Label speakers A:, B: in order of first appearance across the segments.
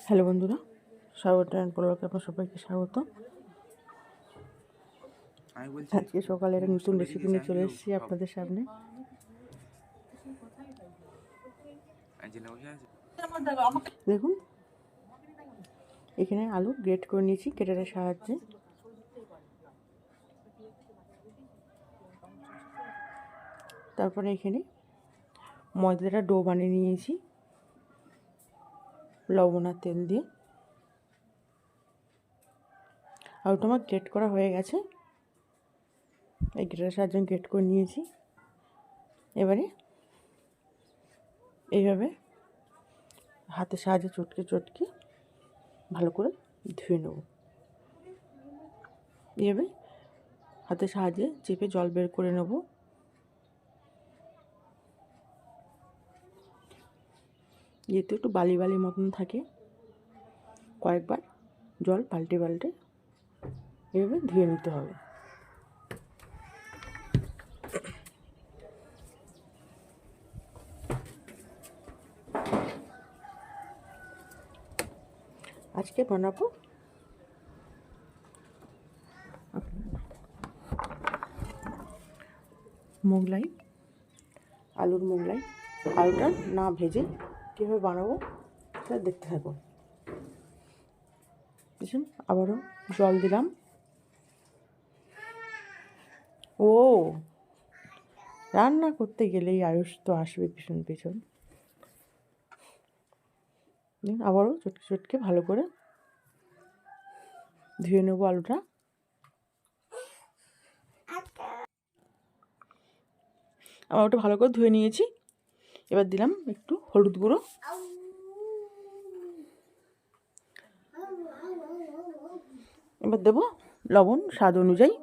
A: Hello বন্ধুরা, স্বাগত ব্লগে আপনার সবাইকে স্বাগত। আজকে সকালে একটা নতুন রেসিপি নিয়ে চলে এসেছি আপনাদের সামনে। দেখুন, এখানে আলু গ্রেট করে নিয়েছি গ্রেটারের সাহায্যে। তারপরে এখানে ময়দাটা ডো বানিয়ে নিয়েছি লবণ আর তেল দিয়ে। আলুটা আমার গ্রেট করা হয়ে গেছে, এই গ্রেটারের সাহায্যে গ্রেট করে নিয়েছি। এবারে এইভাবে হাতের সাহায্যে চটকে চটকে ভালো করে ধুয়ে নেব। এইভাবে হাতের সাহায্যে চেপে জল বের করে নেব। যেহেতু একটু বালি বালি মতন থাকে, কয়েকবার জল পাল্টে পাল্টে এভাবে ধুয়ে নিতে হবে। আজকে বানাবো মোগলাই, আলুর মোগলাই। আলুটা না ভেজে কীভাবে বানাবো সেটা দেখতে থাকো। বুঝুন, আবারও জল দিলাম। ও, রান্না করতে গেলেই আয়ুষ তো আসবে পিছন পিছন। আবারও চটকে চটকে ভালো করে ধুয়ে নেবো আলুটা। আবার ওটা ভালো করে ধুয়ে নিয়েছি। এবার দিলাম একটু হলুদ গুঁড়ো, এবার দেবো লবণ স্বাদ অনুযায়ী,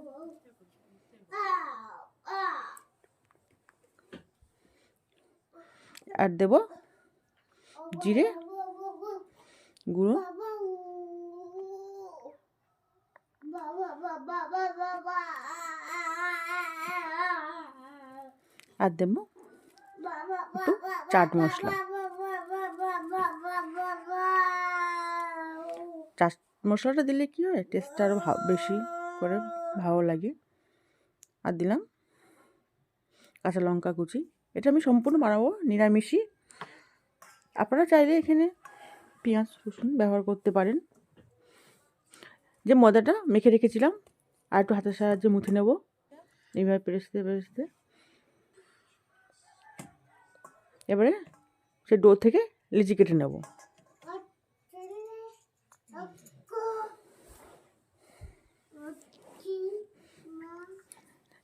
A: আর দেবো জিরে গুঁড়ো, আর দেবো একটু চাট মশলা। চাট মশলাটা দিলে কী হয়, টেস্টটা আরও বেশি করে ভালো লাগে। আর দিলাম কাঁচা লঙ্কা কুচি। এটা আমি সম্পূর্ণ বানাবো নিরামিষই। আপনারা চাইলে এখানে পেঁয়াজ রসুন ব্যবহার করতে পারেন। যে ময়দাটা মেখে রেখেছিলাম আর একটু হাতের সাহায্যে মুছে নেব, এইভাবে পেরেস্তে পেরেস্তে। এবারে সে ডো থেকে লিচি কেটে নেব।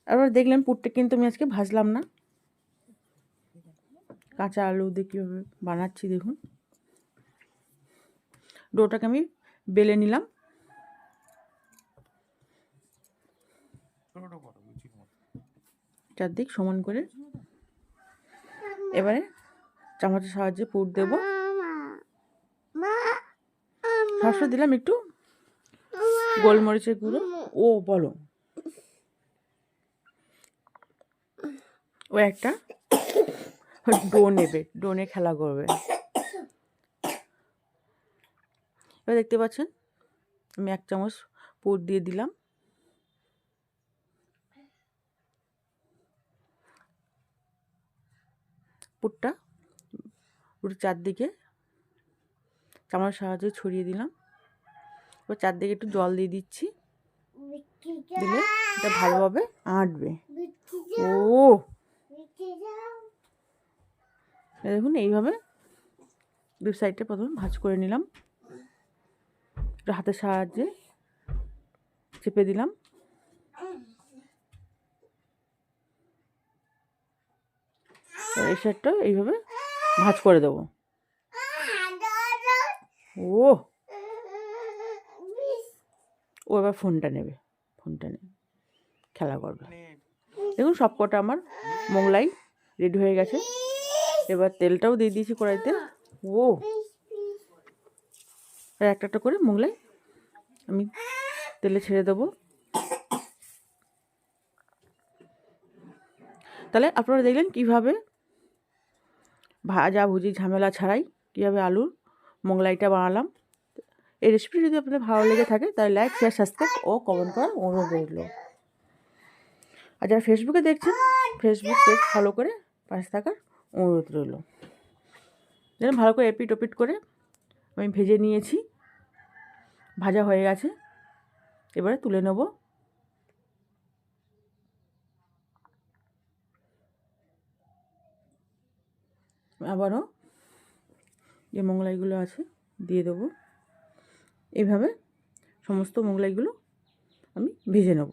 A: এবার দেখলেন পুরটা কিন্তু আমি আজকে ভাজলাম না, কাঁচা আলু দিয়ে কীভাবে বানাচ্ছি দেখুন। ডোটাকে আমি বেলে নিলাম। চারদিক সমান করে এবারে চামচের সাহায্যে পুর দেব। সরষে দিলাম একটু গোলমরিচের গুঁড়ো। ও বলো, ও একটা ডো নেবে, ডো নিয়ে খেলা করবে। এবার দেখতে পাচ্ছেন আমি 1 চামচ পুর দিয়ে দিলাম। পুরটা পুরো চারদিকে চামচের সাহায্যে ছড়িয়ে দিলাম। এবার চারদিকে একটু জল দিয়ে দিচ্ছি, দিলে এটা ভালোভাবে আঁটবে। ও দেখুন, এইভাবে দু সাইডটা প্রথমে ভাঁজ করে নিলাম, একটু হাতের সাহায্যে চেপে দিলাম। এই সাইডটা এইভাবে ভাঁজ করে দেবো। ও এবার ফোনটা নেবে, ফোনটা নিয়ে খেলা করবে। দেখুন সবকটা আমার মোগলাই রেডি হয়ে গেছে। এবার তেলটাও দিয়ে দিয়েছি কড়াইতে। ও একটা একটা করে মোগলাই আমি তেলে ছেড়ে দেবো। তাহলে আপনারা দেখলেন কীভাবে ভাজাভুজি ঝামেলা ছাড়াই কীভাবে আলুর মোগলাইটা বানালাম। এই রেসিপি যদি আপনাদের ভালো লেগে থাকে তাহলে লাইক, শেয়ার, সাবস্ক্রাইব ও কমেন্ট করার অনুরোধ রইল। আর যারা ফেসবুকে দেখছেন, ফেসবুক পেজ ফলো করে পাশে থাকার অনুরোধ রইল। যেন ভালো করে এপিট ওপিট করে আমি ভেজে নিয়েছি, ভাজা হয়ে গেছে, এবারে তুলে নেব। আবারও যে মোগলাইগুলো আছে দিয়ে দেবো। এইভাবে সমস্ত মোগলাইগুলো আমি ভেজে নেব।